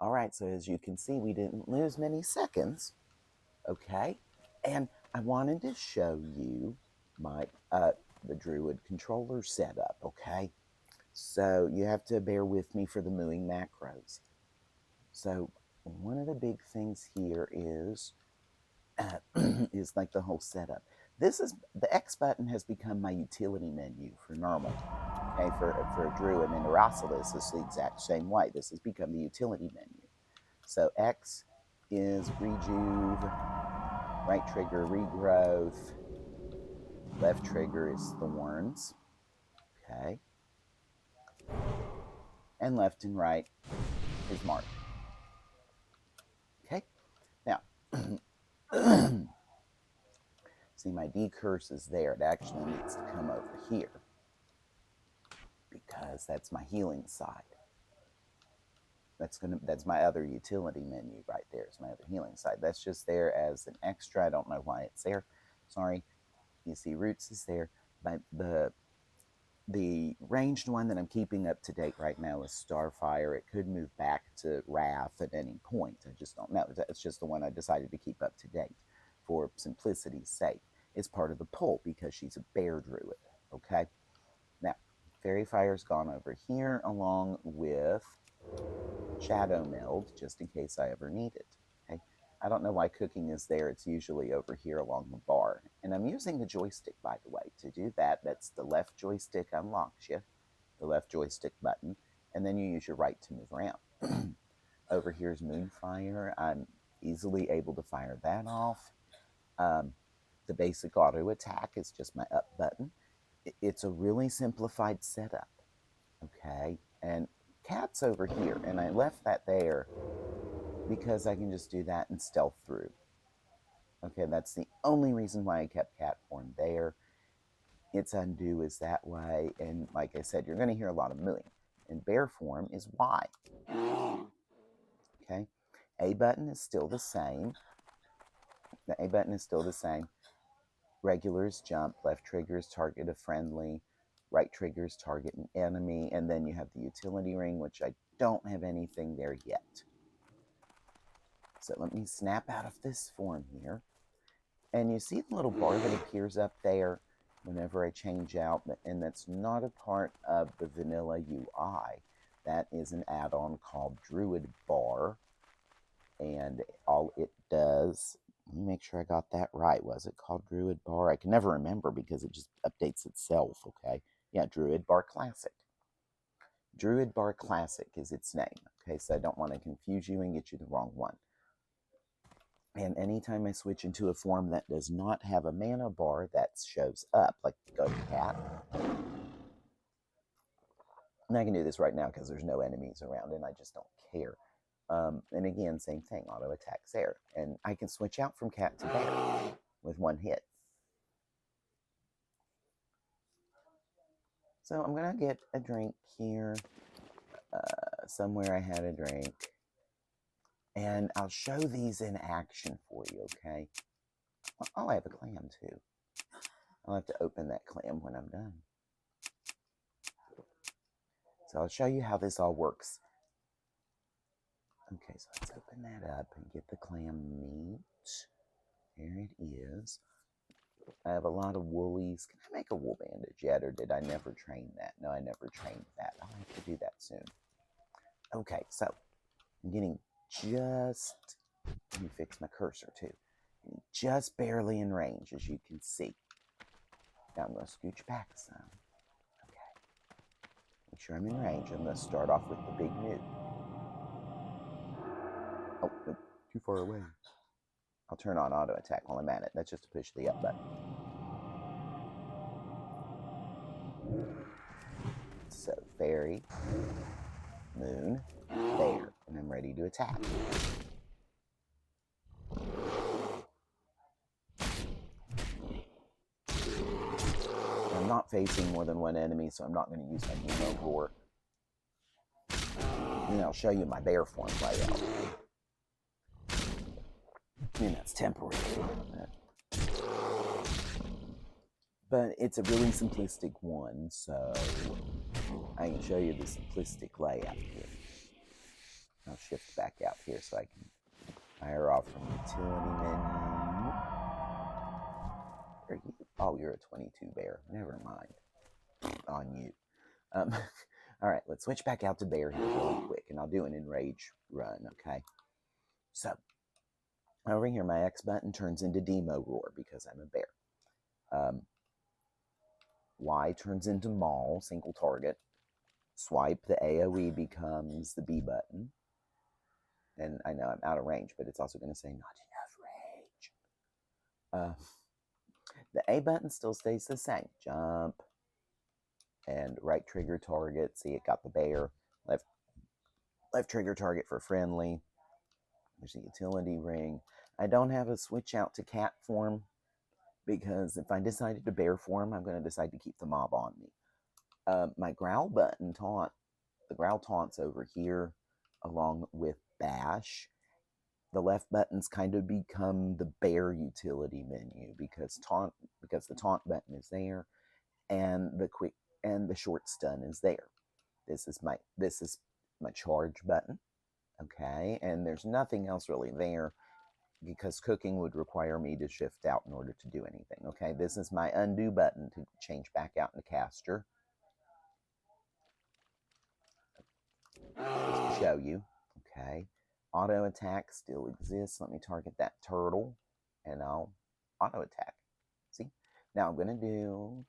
All right, so as you can see, we didn't lose many seconds, okay? And I wanted to show you my the Druid controller setup, okay? So you have to bear with me for the mooing macros. So one of the big things here is is like the whole setup. This is the X button has become my utility menu for normal. Okay, for a Druid and a Rassalis, it's the exact same way. This has become the utility menu. So X is rejuve, right trigger regrowth, left trigger is thorns, okay, and left and right is mark. Okay, now see my decurse is there. It actually needs to come over here because that's my healing side. That's my other utility menu right there. It's my other healing side. That's just there as an extra. I don't know why it's there. Sorry. You see roots is there, but the ranged one that I'm keeping up to date right now is Starfire. It could move back to Wrath at any point. I just don't know. It's just the one I decided to keep up to date for simplicity's sake. It's part of the pull because she's a bear druid. Okay. Now, Fairy Fire's gone over here along with Shadow Meld, just in case I ever need it. Okay. I don't know why cooking is there. It's usually over here along the bar. And I'm using the joystick, by the way. To do that, that's the left joystick unlocks you, the left joystick button, and then you use your right to move around. Over here is Moonfire. I'm easily able to fire that off. The basic auto attack is just my up button. It's a really simplified setup, okay? And Cat's over here, and I left that there because I can just do that and stealth through. Okay, that's the only reason why I kept cat form there. Its undo is that way, and like I said, you're going to hear a lot of mooing. And bear form is Y. Okay, A button is still the same. The A button is still the same. Regular is jump, left trigger is target a friendly, right trigger is target an enemy, and then you have the utility ring, which I don't have anything there yet. So let me snap out of this form here. And you see the little bar that appears up there whenever I change out, and that's not a part of the vanilla UI. That is an add-on called Druid Bar, and all it does, let me make sure I got that right. Was it called Druid Bar? I can never remember because it just updates itself, okay? Yeah, Druid Bar Classic. Druid Bar Classic is its name, okay? So I don't want to confuse you and get you the wrong one. And anytime I switch into a form that does not have a mana bar, that shows up, like go to cat. And I can do this right now because there's no enemies around and I just don't care. And again, same thing, auto attacks there. And I can switch out from cat to bear with one hit. So I'm going to get a drink here. Somewhere I had a drink. And I'll show these in action for you, okay? Oh, I have a clam too. I'll have to open that clam when I'm done. So I'll show you how this all works. Okay, so let's open that up and get the clam meat. There it is. I have a lot of woolies. Can I make a wool bandage yet, or did I never train that? No, I never trained that. I'll have to do that soon. Okay, so I'm getting just, let me fix my cursor too. Just barely in range, as you can see. Now I'm going to scooch back some. Okay. Make sure I'm in range. I'm going to start off with the big new. Oh, nope, too far away. I'll turn on auto attack while I'm at it. That's just to push the up button. So, fairy, moon, bear, and I'm ready to attack. I'm not facing more than one enemy, so I'm not going to use my Nemo Roar. And then I'll show you my bear form layout. I mean, that's temporary. But it's a really simplistic one, so I can show you the simplistic layout here. shift back out here so I can fire off from utility menu. Are you? Oh, you're a 22 bear. Never mind. On you. All right, let's switch back out to bear here really quick, and I'll do an enrage run, okay? So, over here, my X button turns into Demo Roar because I'm a bear. Y turns into Maul, single target. Swipe, the AoE becomes the B button. And I know I'm out of range, but it's also going to say not enough range. The A button still stays the same. Jump and right trigger target. See, it got the bear. Left trigger target for friendly. There's a utility ring. I don't have a switch out to cat form because if I decided to bear form, I'm going to decide to keep the mob on me. My growl button taunt, the growl taunts over here along with bash. The left buttons kind of become the bear utility menu because the taunt button is there and the short stun is there. This is my charge button. Okay, and there's nothing else really there because cooking would require me to shift out in order to do anything. Okay, this is my undo button to change back out into caster. Just to show you. Okay, auto attack still exists. Let me target that turtle and I'll auto attack. See, now I'm going to do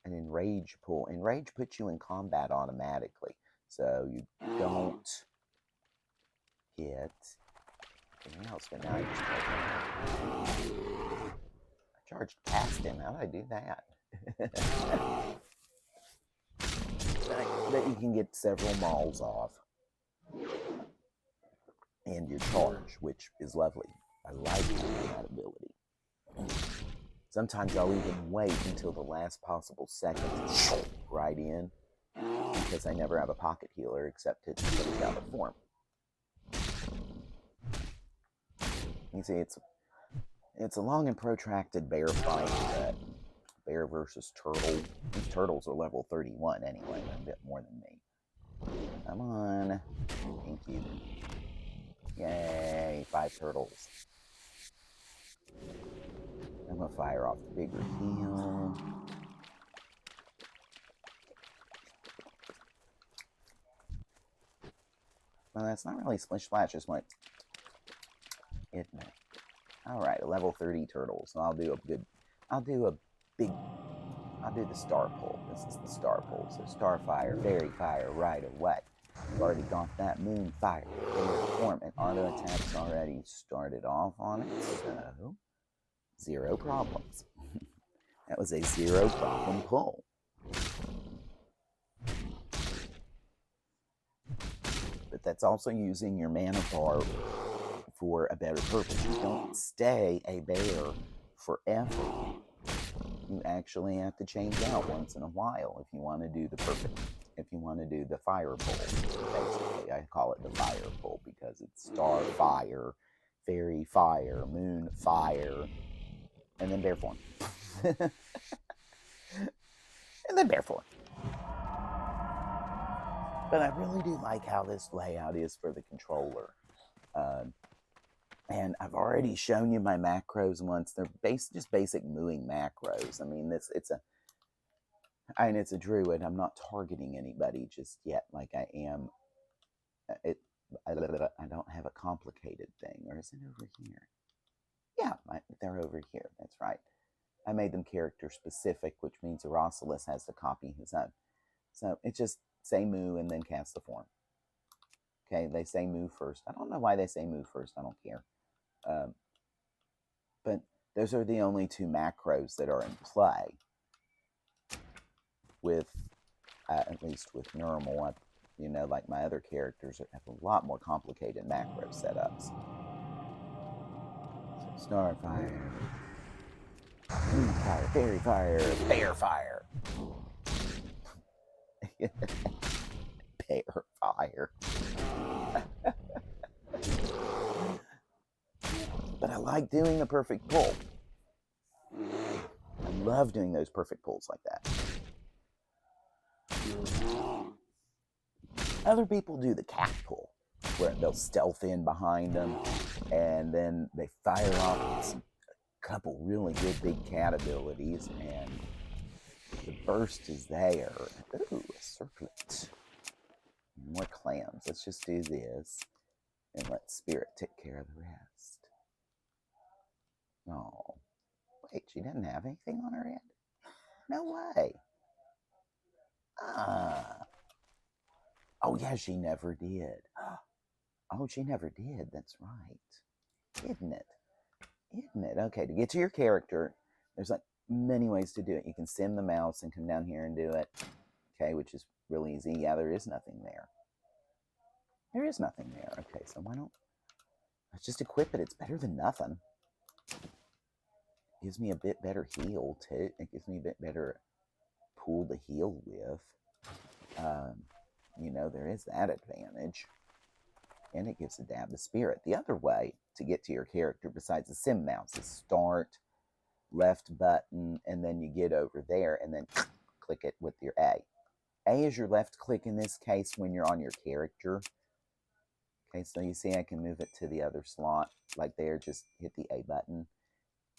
an enrage pull. Enrage puts you in combat automatically, so you don't hit anything else. But now I charged past him. How did I do that? But you can get several mauls off. And your charge, which is lovely. I like that ability. Sometimes I'll even wait until the last possible second to right in because I never have a pocket healer except to finish out the form. You see, it's a long and protracted bear fight. Bear versus turtle. These turtles are level 31 anyway, a bit more than me. Come on. Thank you. Yay, 5 turtles. I'm going to fire off the bigger heal. Well, that's not really splish splash, just like it. Alright, level 30 turtles. So I'll do the star pull. This is the star pull. So Starfire, Fairy Fire, right away. I've already got that Moon Fire, favorite form, and auto attack's already started off on it, so 0 problems. That was a 0 problem pull. But that's also using your mana bar for a better purpose. You don't stay a bear forever. You actually have to change out once in a while if you want to do the fire pull. Basically, I call it the fire pull because it's star fire, fairy fire, moon fire, and then bear form. And then bear form. But I really do like how this layout is for the controller. And I've already shown you my macros once. They're just basic mooing macros. I mean, it's a druid. I'm not targeting anybody just yet like I am. I don't have a complicated thing. Or is it over here? Yeah, they're over here. That's right. I made them character specific, which means Erosilus has to copy his own. So it's just say moo and then cast the form. Okay, they say moo first. I don't know why they say moo first. I don't care. But those are the only 2 macros that are in play with, at least with normal. Like my other characters have a lot more complicated macro setups. So Starfire, Moon Fire, Fairy Fire, Bear Fire. Bear Fire. But I like doing the perfect pull. I love doing those perfect pulls like that. Other people do the cat pull. where they'll stealth in behind them, and then they fire off a couple really good big cat abilities, and the burst is there. Ooh, a circlet. More clams. Let's just do this and let Spirit take care of the rest. Oh, wait, she doesn't have anything on her head? No way. Oh, yeah, she never did. Oh, she never did. That's right. Isn't it? Isn't it? Okay, to get to your character, there's like many ways to do it. You can sim the mouse and come down here and do it. Okay, which is really easy. Yeah, there is nothing there. There is nothing there. Okay, so why don't... Let's just equip it. It's better than nothing. It gives me a bit better heal, too. It gives me a bit better pool to heal with. You know, there is that advantage. And it gives a dab of spirit. The other way to get to your character, besides the sim mouse, is start, left button, and then you get over there, and then click it with your A. A is your left click in this case when you're on your character. Okay, so you see I can move it to the other slot, like there, just hit the A button.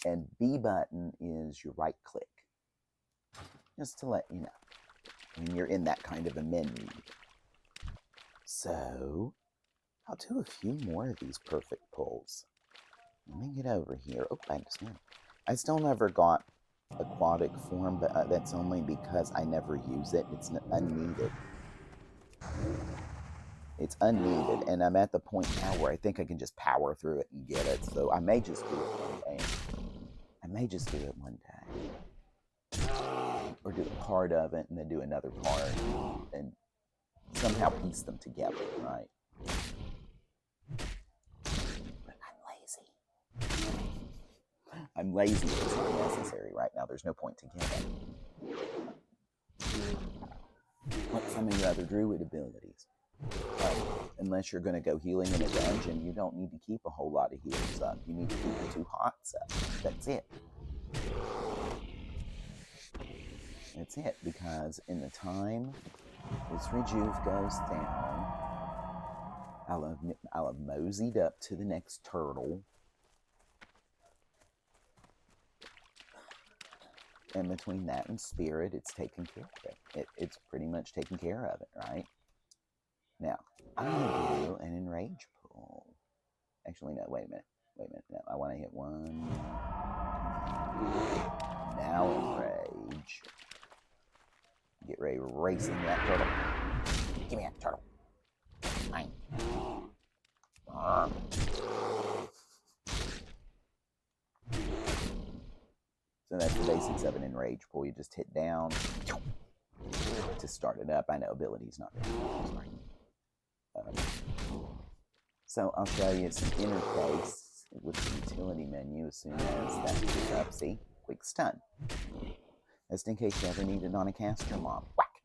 And B button is your right click. Just to let you know, when you're in that kind of a menu. So, I'll do a few more of these perfect pulls. Let me get over here. Oh, I just went. I still never got aquatic form, but that's only because I never use it. It's unneeded. It's unneeded, and I'm at the point now where I think I can just power through it and get it. So I may just do it one day. I may just do it one day. Or do a part of it and then do another part and somehow piece them together, right? But I'm lazy. I'm lazy. It's not necessary right now. There's no point to get it. Like some of your other druid abilities. Unless you're going to go healing in a dungeon, you don't need to keep a whole lot of heals up. You need to keep the 2 hots up. That's it. That's it, because in the time this rejuve goes down, I'll have moseyed up to the next turtle. And between that and spirit, it's taken care of it. It's pretty much taken care of it, right? Now, I'm going to do an enrage pull. Actually, no, wait a minute. No, I want to hit 1. Now enrage. Get ready to race into that turtle. Give me that turtle. Fine. So that's the basics of an enrage pull. You just hit down to start it up. I know ability's not there. Sorry. So I'll show you some interface with the utility menu as soon as that comes up. See? Quick stun. Just in case you ever need it on a caster mob. Whack!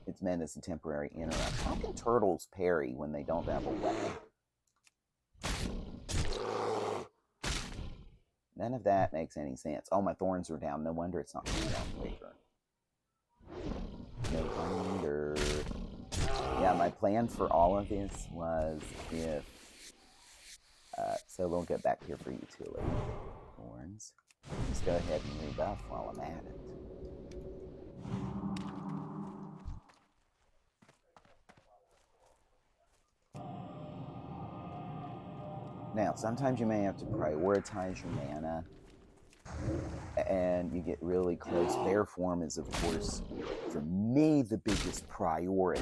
It's meant as a temporary interrupt. How can turtles parry when they don't have a weapon? None of that makes any sense. Oh, my thorns are down. No wonder it's not going down quicker. No wonder. Yeah, my plan for all of this was if... so we'll get back here for utility. Thorns. Just go ahead and rebuff while I'm at it. Now, sometimes you may have to prioritize your mana, and you get really close. Bear form is, of course, for me, the biggest priority.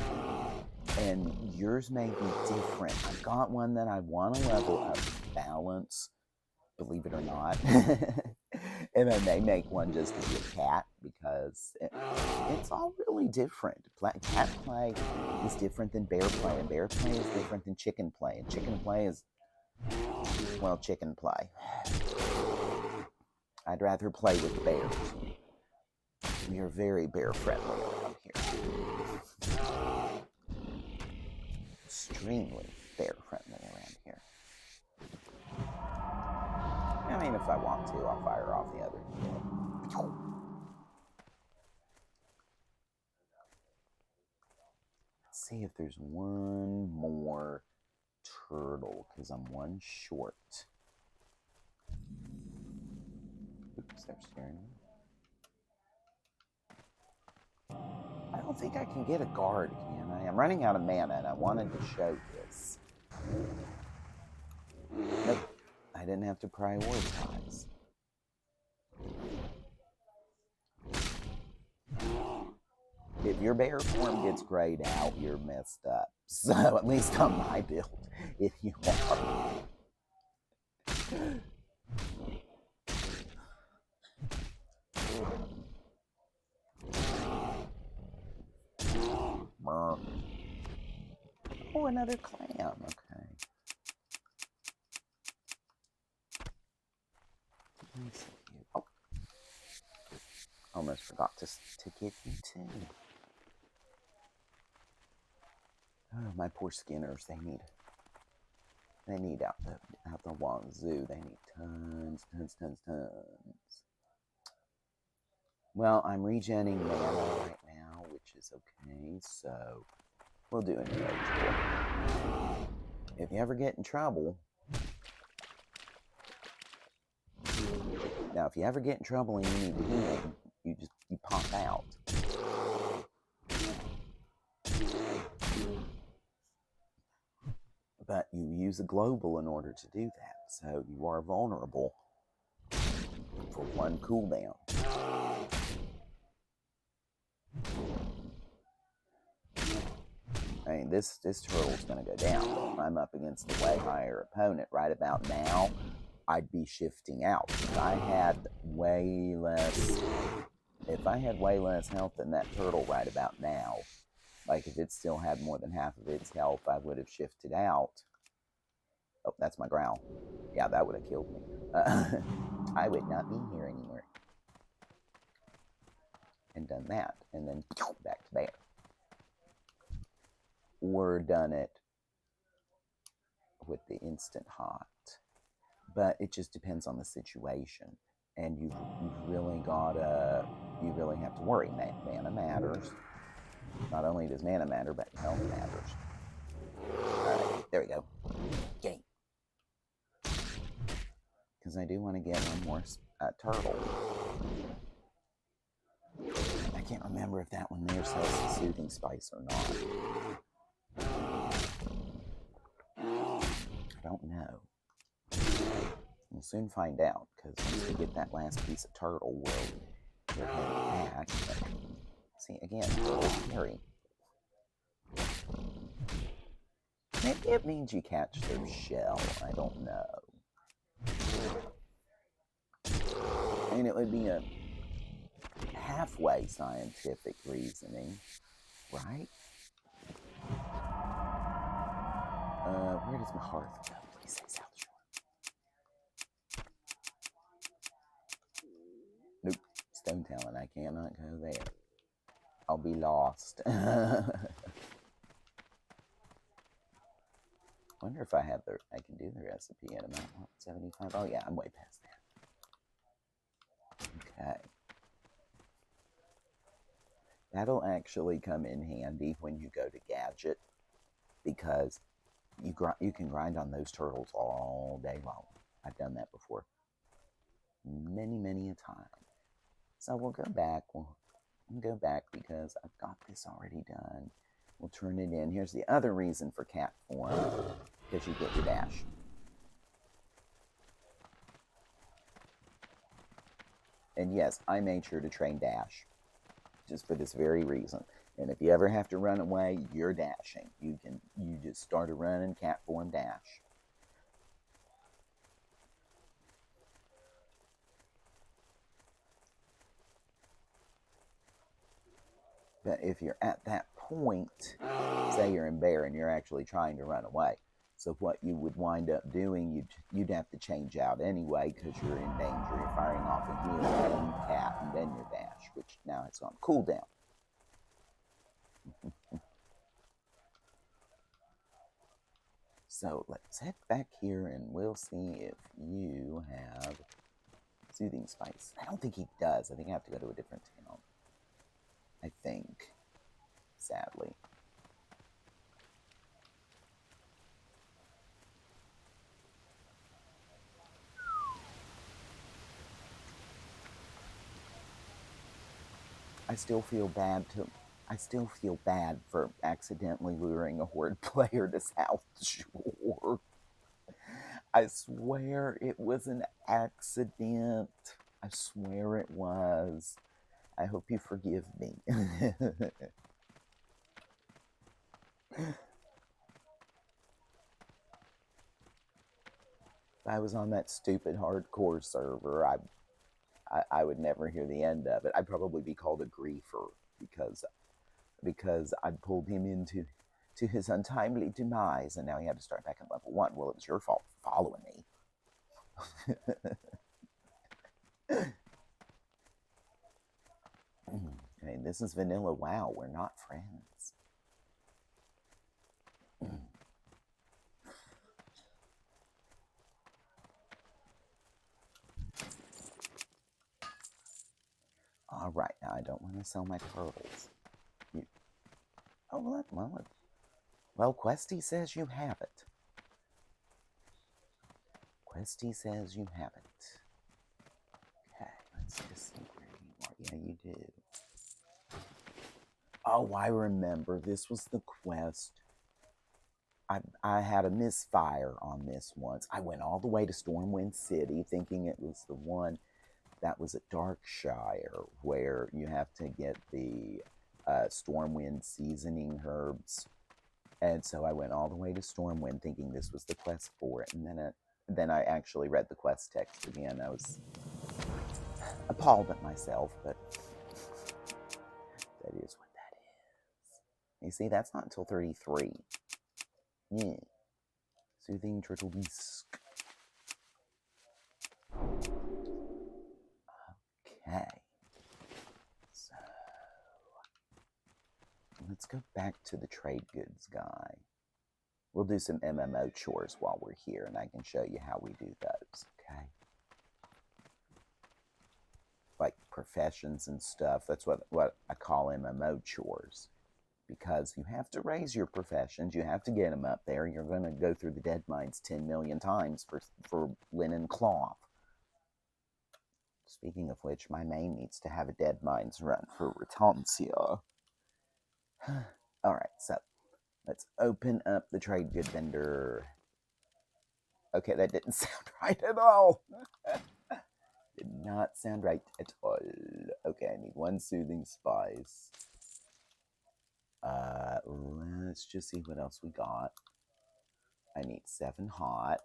And yours may be different. I've got one that I want to level up balance, believe it or not. And I may make one just to be a cat, because it's all really different. Cat play is different than bear play, and bear play is different than chicken play. And chicken play is, well, chicken play. I'd rather play with bears. We are very bear friendly around here. Extremely bear friendly around here. I mean, if I want to, I'll fire off the other. Let's see if there's one more turtle, because I'm one short. Oops, they're staring at me. I don't think I can get a guard, can I? I'm running out of mana, and I wanted to show this. Nope, I didn't have to prioritize. If your bear form gets grayed out, you're messed up. So, at least on my build, if you are. Oh, another clam. Okay. Oh, almost forgot to get you too. Oh, my poor skinners. They need out the wazoo. They need tons. Well, I'm regenning mana right now, which is okay. So we'll do a new ritual. If you ever get in trouble, now if you ever get in trouble and you need to heal, you pop out. But you use a global in order to do that, so you are vulnerable for one cooldown. I mean, this turtle's going to go down, but if I'm up against a way higher opponent right about now, I'd be shifting out. If I had way less health than that turtle right about now, like if it still had more than half of its health, I would have shifted out. Oh, that's my growl. Yeah, that would have killed me. I would not be here anymore. And done that, and then back to bear. Or done it with the instant hot. But it just depends on the situation. And you've really have to worry. Mana matters. Not only does mana matter, but health matters. Alright, there we go. Yay. Because I do want to get one more turtle. I can't remember if that one there says the soothing spice or not. I don't know. We'll soon find out, because once we get that last piece of turtle, we'll head back. But see, again, turtle carry. Maybe it means you catch their shell. I don't know. I mean, it would be a halfway scientific reasoning, right? Where does my hearth go? Please say South Shore. Nope. Stone Talon. I cannot go there. I'll be lost. Wonder if I can do the recipe at about 75. Oh yeah, I'm way past there. Okay. That'll actually come in handy when you go to Gadget, because you can grind on those turtles all day long. I've done that before. Many a time. So we'll go back. We'll go back because I've got this already done. We'll turn it in. Here's the other reason for cat form, because you get your dash. And yes, I made sure to train dash, just for this very reason. And if you ever have to run away, you're dashing. You just start a run and cat form dash. But if you're at that point, say you're in bear and you're actually trying to run away, so what you would wind up doing, you'd have to change out anyway, because you're in danger. You're firing off a heal, then cat, and then your dash, which now it's on cooldown. So let's head back here and we'll see if you have Soothing Spice. I don't think he does. I think I have to go to a different town. I think. Sadly. I still feel bad for accidentally luring a Horde player to South Shore. I swear it was an accident. I swear it was. I hope you forgive me. If I was on that stupid hardcore server, I would never hear the end of it. I'd probably be called a griefer because I pulled him into his untimely demise, and now he had to start back at level 1. Well, it was your fault for following me. Okay, this is vanilla. Wow, we're not friends. All right, now I don't want to sell my turtles. Oh, well, Questy says you have it. Questy says you have it. Okay, let's just see where you are. Yeah, you do. Oh, I remember. This was the quest. I had a misfire on this once. I went all the way to Stormwind City thinking it was the one that was at Darkshire, where you have to get the Stormwind seasoning herbs. And so I went all the way to Stormwind thinking this was the quest for it. And then I actually read the quest text again. I was appalled at myself, but that is what that is. You see, that's not until 33. Yeah. Soothing Turtle Whisk. Okay. So let's go back to the trade goods guy. We'll do some MMO chores while we're here, and I can show you how we do those, okay? Like professions and stuff. That's what I call MMO chores. Because you have to raise your professions, you have to get them up there. You're going to go through the dead mines 10 million times for linen cloth. Speaking of which, my main needs to have a dead mines run for Retantia. Alright, so let's open up the trade good vendor. Okay, that didn't sound right at all. Did not sound right at all. Okay, I need 1 soothing spice. Let's just see what else we got. I need 7 hot.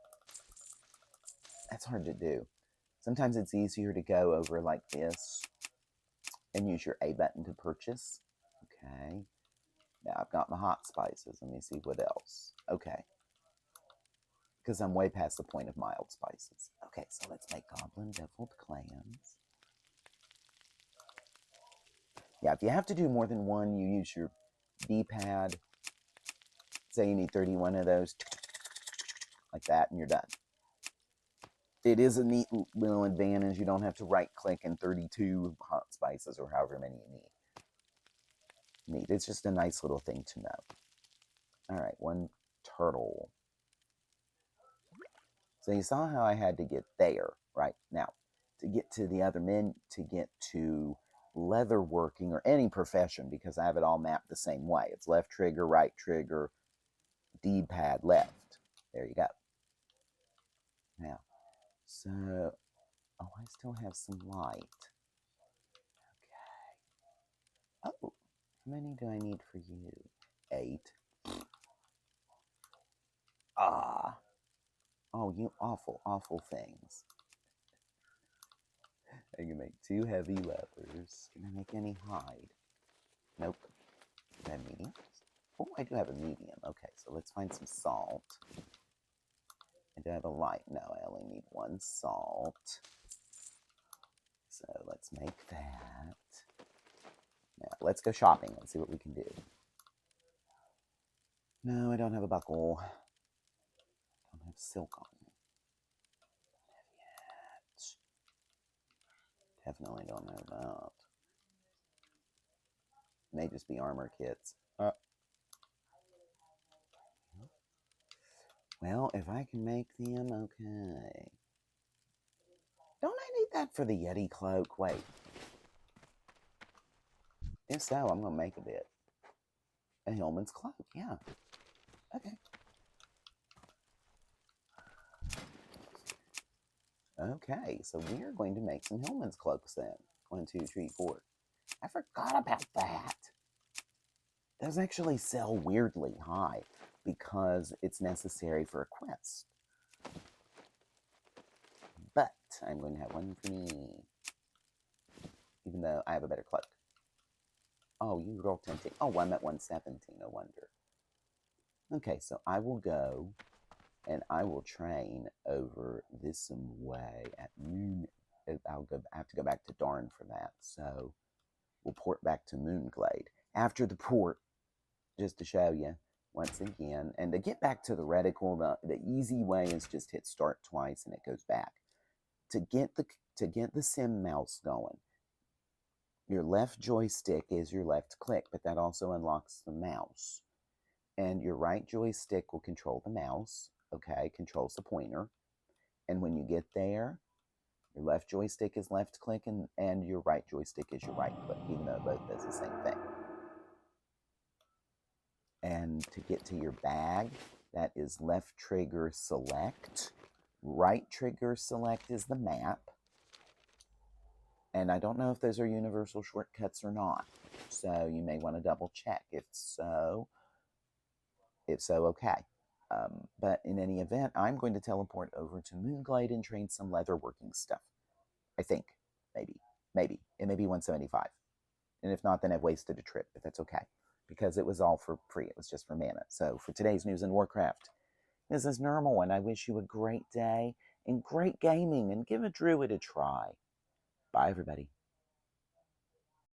That's hard to do. Sometimes it's easier to go over like this and use your A button to purchase. Okay. Now I've got my hot spices. Let me see what else. Okay. Because I'm way past the point of mild spices. Okay, so let's make Goblin Deviled Clams. Yeah, if you have to do more than one, you use your D-pad. Say you need 31 of those. Like that, and you're done. It is a neat little advantage. You don't have to right-click in 32 hot spices or however many you need. It's just a nice little thing to know. All right, 1 turtle. So you saw how I had to get there, right? Now, to get to the other men, to get to leather working or any profession, because I have it all mapped the same way. It's left trigger, right trigger, D-pad, left. There you go. Now, so, oh, I still have some light. Okay. Oh, how many do I need for you? 8. Ah. Oh, you awful, awful things. I can make 2 heavy leathers. Can I make any hide? Nope. Do I have mediums? Oh, I do have a medium. Okay, so let's find some salt. I do have a light. No, I only need 1 salt. So let's make that. Now, let's go shopping. Let's see what we can do. No, I don't have a buckle. I don't have silk on me. Don't have yet. Definitely don't have that. May just be armor kits. Well, if I can make them, okay. Don't I need that for the Yeti cloak? Wait. If so, I'm going to make a bit. A Hillman's Cloak, yeah. Okay. Okay, so we're going to make some Hillman's Cloaks then. 1, 2, 3, 4. I forgot about that. Those actually sell weirdly high because it's necessary for a quest. But I'm going to have one for me. Even though I have a better cloak. Oh, you roll 10. Oh, I'm at 117, no wonder. Okay, so I will go and I will train over this way at noon. I have to go back to Darn for that. So we'll port back to Moonglade. After the port, just to show you once again, and to get back to the reticle, the easy way is just hit start twice and it goes back. To get the sim mouse going, your left joystick is your left click, but that also unlocks the mouse. And your right joystick will control the mouse, okay, controls the pointer. And when you get there, your left joystick is left click and your right joystick is your right click, even though it both does the same thing. And to get to your bag, that is left trigger select. Right trigger select is the map. And I don't know if those are universal shortcuts or not. So you may want to double check. If so, okay. But in any event, I'm going to teleport over to Moonglade and train some leatherworking stuff. I think. Maybe. It may be 175. And if not, then I've wasted a trip, but that's okay. Because it was all for free. It was just for mana. So for today's news in Warcraft, this is Normal, and I wish you a great day and great gaming, and give a Druid a try. Bye, everybody.